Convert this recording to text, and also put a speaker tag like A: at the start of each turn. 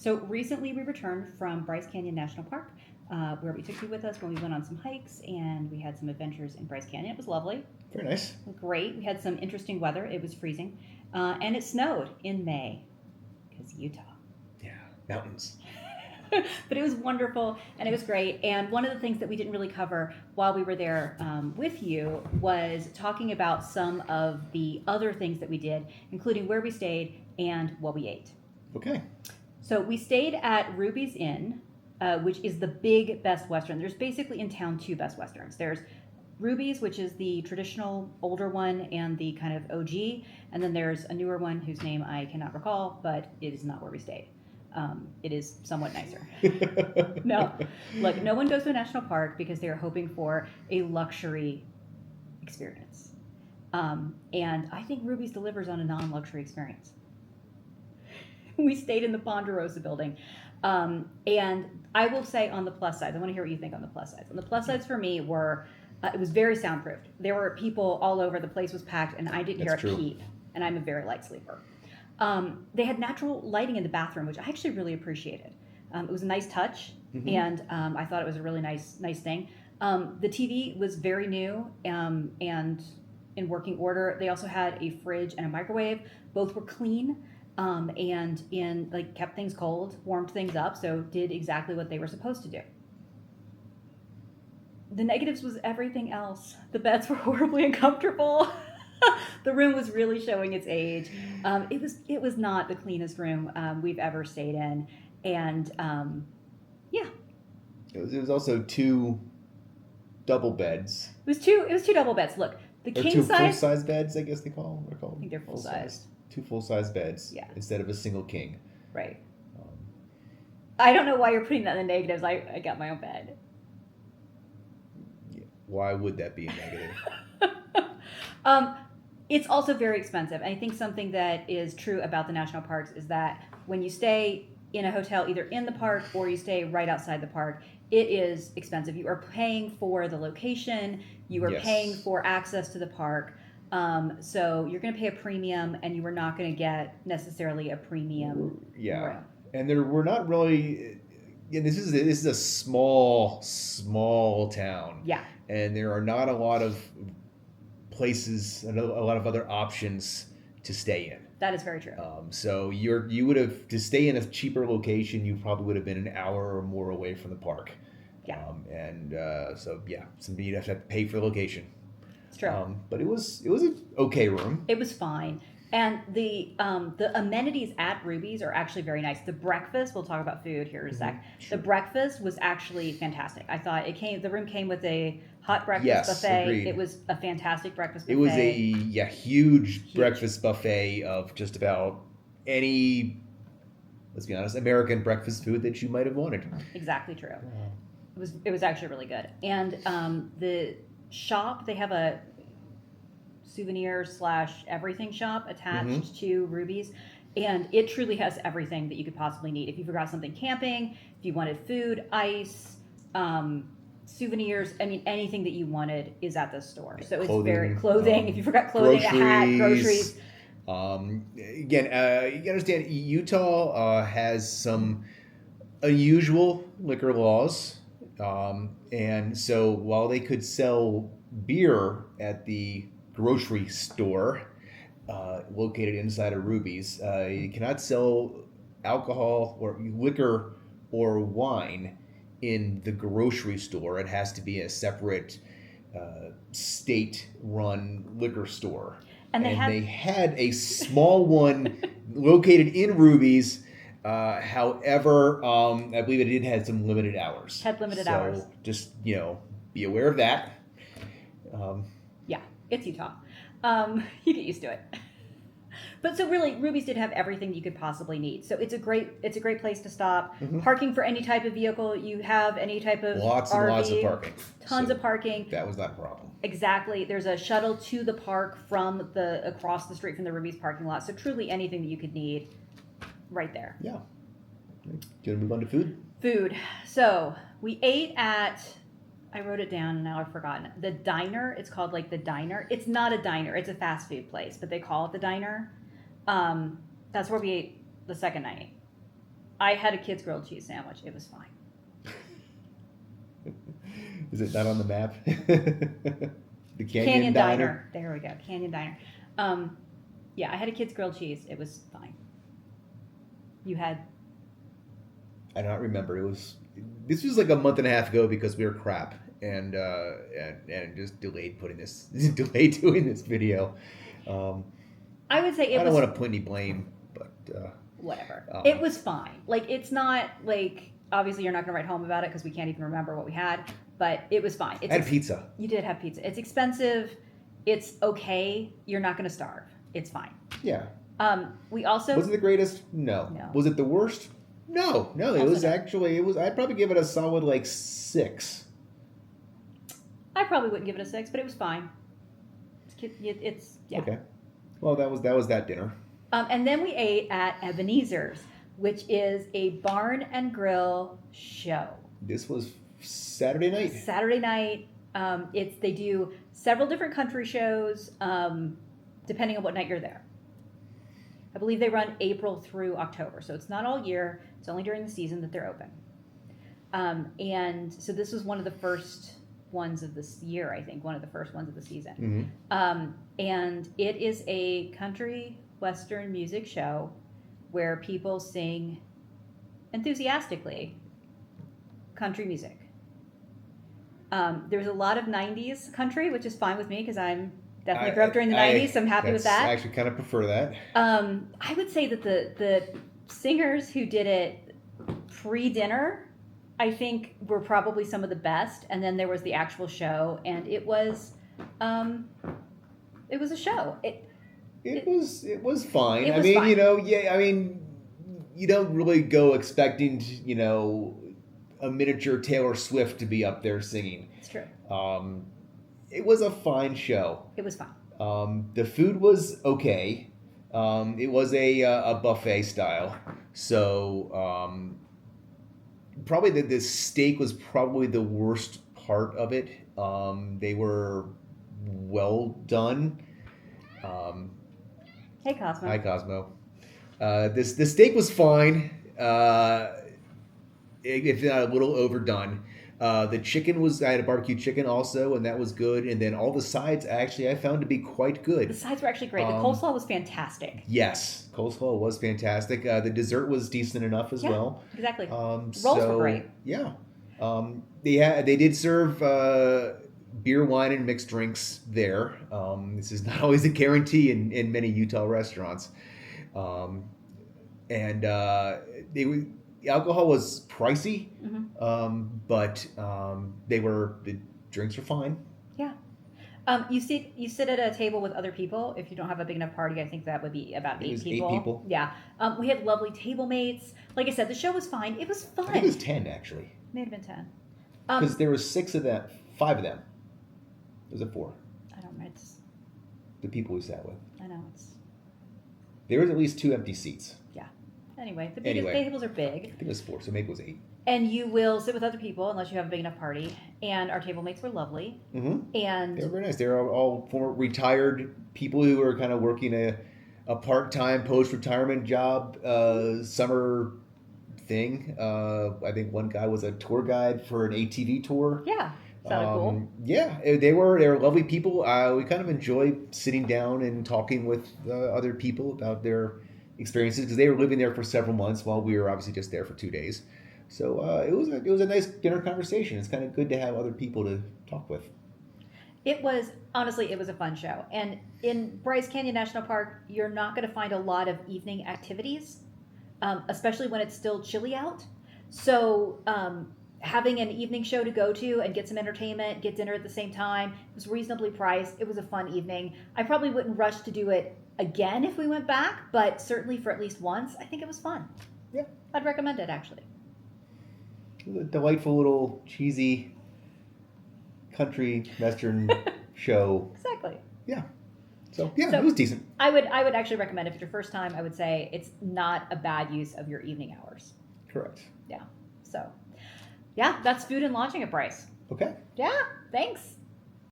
A: So recently we returned from Bryce Canyon National Park, where we took you with us when we went on some hikes and we had some adventures in Bryce Canyon. It was lovely.
B: Very nice.
A: Great. We had some interesting weather. It was freezing. And it snowed in May because Utah.
B: Yeah, mountains.
A: But it was wonderful and it was great. And one of the things that we didn't really cover while we were there with you was talking about some of the other things that we did, including where we stayed and what we ate.
B: Okay.
A: So we stayed at Ruby's Inn, which is the big Best Western. There's basically in town two Best Westerns. There's Ruby's, which is the traditional older one and the kind of OG, and then there's a newer one whose name I cannot recall, but it is not where we stayed. It is somewhat nicer. No, look, no one goes to a national park because they are hoping for a luxury experience. And I think Ruby's delivers on a non-luxury experience. We stayed in the Ponderosa building. And I will say on the plus side, I want to hear what you think on the plus sides. On the plus sides for me were, it was very soundproofed. There were people all over. The place was packed, and I didn't hear a peep. And I'm a very light sleeper. They had natural lighting in the bathroom, which I actually really appreciated. It was a nice touch, and I thought it was a really nice thing. The TV was very new and in working order. They also had a fridge and a microwave. Both were clean. And kept things cold, warmed things up, so did exactly what they were supposed to do. The negatives was everything else. The beds were horribly uncomfortable. The room was really showing its age. It was not the cleanest room we've ever stayed in, and yeah.
B: It was also two double beds.
A: It was two double beds. Look, the king
B: two
A: size.
B: full-size beds, I guess they're called.
A: I think they're full size.
B: Two full-size beds,
A: yeah,
B: instead of a single king.
A: Right. I don't know why you're putting that in the negatives. I got my own bed.
B: Yeah. Why would that be a negative?
A: It's also very expensive. And I think something that is true about the national parks is that when you stay in a hotel, either in the park or you stay right outside the park, it is expensive. You are paying for the location. You are paying for access to the park. So you're going to pay a premium, and you are not going to get necessarily a premium room.
B: And we're not really. Yeah, this is a small town.
A: Yeah.
B: And there are not a lot of places, a lot of other options to stay in.
A: That is very true.
B: So you would have to stay in a cheaper location. You probably would have been an hour or more away from the park.
A: Yeah.
B: You'd have to pay for the location.
A: It's true.
B: But it was an okay room.
A: It was fine. And the amenities at Ruby's are actually very nice. The breakfast, we'll talk about food here in a sec.
B: Sure.
A: The breakfast was actually fantastic. I thought the room came with a hot breakfast buffet.
B: Agreed.
A: It was a fantastic breakfast buffet.
B: It was a huge breakfast buffet of just about any, let's be honest, American breakfast food that you might have wanted.
A: Exactly true. It was actually really good. And the shop, they have a souvenir / everything shop attached to Ruby's, and it truly has everything that you could possibly need. If you forgot something camping, if you wanted food, ice, souvenirs, I mean, anything that you wanted is at this store. So it's clothing. If you forgot clothing, a hat, groceries.
B: Again, you can understand Utah has some unusual liquor laws, and so while they could sell beer at the grocery store located inside of Ruby's, you cannot sell alcohol or liquor or wine in the grocery store. It has to be a separate state-run liquor store. And they had a small one located in Ruby's. However, I believe it did have some limited hours.
A: Hours.
B: So just, be aware of that.
A: Yeah, it's Utah. You get used to it. But so really, Ruby's did have everything you could possibly need. So it's a great place to stop. Parking for any type of vehicle. You have any type of
B: lots
A: RV,
B: and lots of parking.
A: Tons of parking.
B: That was not a problem.
A: Exactly. There's a shuttle to the park from across the street from the Ruby's parking lot. So truly anything that you could need, right there.
B: Yeah. Do you want to move on to food?
A: Food. So we ate at, I wrote it down and now I've forgotten. The diner. It's called the diner. It's not a diner. It's a fast food place, but they call it the diner. That's where we ate the second night. I had a kid's grilled cheese sandwich. It was fine.
B: Is it not on the map? The
A: Canyon Diner. There we go. Canyon Diner. Yeah, I had a kid's grilled cheese. It was fine. You had.
B: I don't remember. This was like a month and a half ago because we were crap and just delayed doing this video.
A: I would say it was.
B: I don't want to put any blame, but
A: whatever. It was fine. Like, it's not like, obviously you're not going to write home about it because we can't even remember what we had, but it was fine.
B: I had pizza.
A: You did have pizza. It's expensive. It's okay. You're not going to starve. It's fine.
B: Yeah.
A: We also.
B: Was it the greatest? No. Was it the worst? No. It was actually, I'd probably give it a solid like 6.
A: I probably wouldn't give it a 6, but it was fine. It's yeah.
B: Okay. Well, that was that dinner.
A: And then we ate at Ebenezer's, which is a barn and grill show.
B: This was Saturday night.
A: They do several different country shows, depending on what night you're there. I believe they run April through October, so it's not all year. It's only during the season that they're open. And so this was one of the first ones of this year, I think, one of the first ones of the season.
B: Mm-hmm.
A: And it is a country western music show where people sing enthusiastically country music. There's a lot of 90s country, which is fine with me because I'm definitely grew up during the 90s, so I'm happy with that.
B: I actually kind of prefer that.
A: I would say that the singers who did it pre-dinner, I think, were probably some of the best. And then there was the actual show, and it was a show. It
B: was fine.
A: It was fine.
B: You don't really go expecting, a miniature Taylor Swift to be up there singing.
A: It's true.
B: It was a fine show.
A: It was fine.
B: The food was okay. It was a buffet style. So probably the steak was probably the worst part of it. They were well done.
A: Hey, Cosmo.
B: Hi, Cosmo. The steak was fine. If not a little overdone. The chicken I had a barbecue chicken also, and that was good. And then all the sides, actually, I found to be quite good.
A: The sides were actually great. The coleslaw was fantastic.
B: Yes, coleslaw was fantastic. The dessert was decent enough as well.
A: Exactly. Rolls were great.
B: Yeah. They did serve beer, wine, and mixed drinks there. This is not always a guarantee in many Utah restaurants. The alcohol was pricey, but the drinks were fine.
A: Yeah. You sit at a table with other people. If you don't have a big enough party, I think that would be about 8 people.
B: 8 people.
A: Yeah. We had lovely table mates. Like I said, the show was fine. It was fun.
B: I think it was 10 actually.
A: May have been 10.
B: Because there were 5 of them. Was it 4?
A: I don't know. It's
B: the people we sat with.
A: I know
B: There was at least 2 empty seats.
A: Yeah. Anyway, the biggest tables are big.
B: I think it was 4, so maybe it was 8.
A: And you will sit with other people unless you have a big enough party. And our table mates were lovely.
B: Mm-hmm.
A: And
B: they were very nice. They were all former retired people who were kind of working a part-time post-retirement job, summer thing. I think one guy was a tour guide for an ATV tour.
A: Yeah. Sounded cool.
B: Yeah, they were lovely people. We kind of enjoyed sitting down and talking with other people about their experiences because they were living there for several months while we were obviously just there for 2 days. So it was a nice dinner conversation. It's kind of good to have other people to talk with.
A: It was a fun show. And in Bryce Canyon National Park, you're not going to find a lot of evening activities, especially when it's still chilly out. So having an evening show to go to and get some entertainment, get dinner at the same time, it was reasonably priced. It was a fun evening. I probably wouldn't rush to do it again if we went back, but certainly for at least once, I think it was fun.
B: Yeah.
A: I'd recommend it, actually.
B: A delightful little cheesy country western show.
A: Exactly.
B: Yeah. So it was decent.
A: I would actually recommend, if it's your first time, I would say it's not a bad use of your evening hours.
B: Correct.
A: Yeah. So, yeah, that's food and lodging at Bryce.
B: Okay.
A: Yeah, thanks.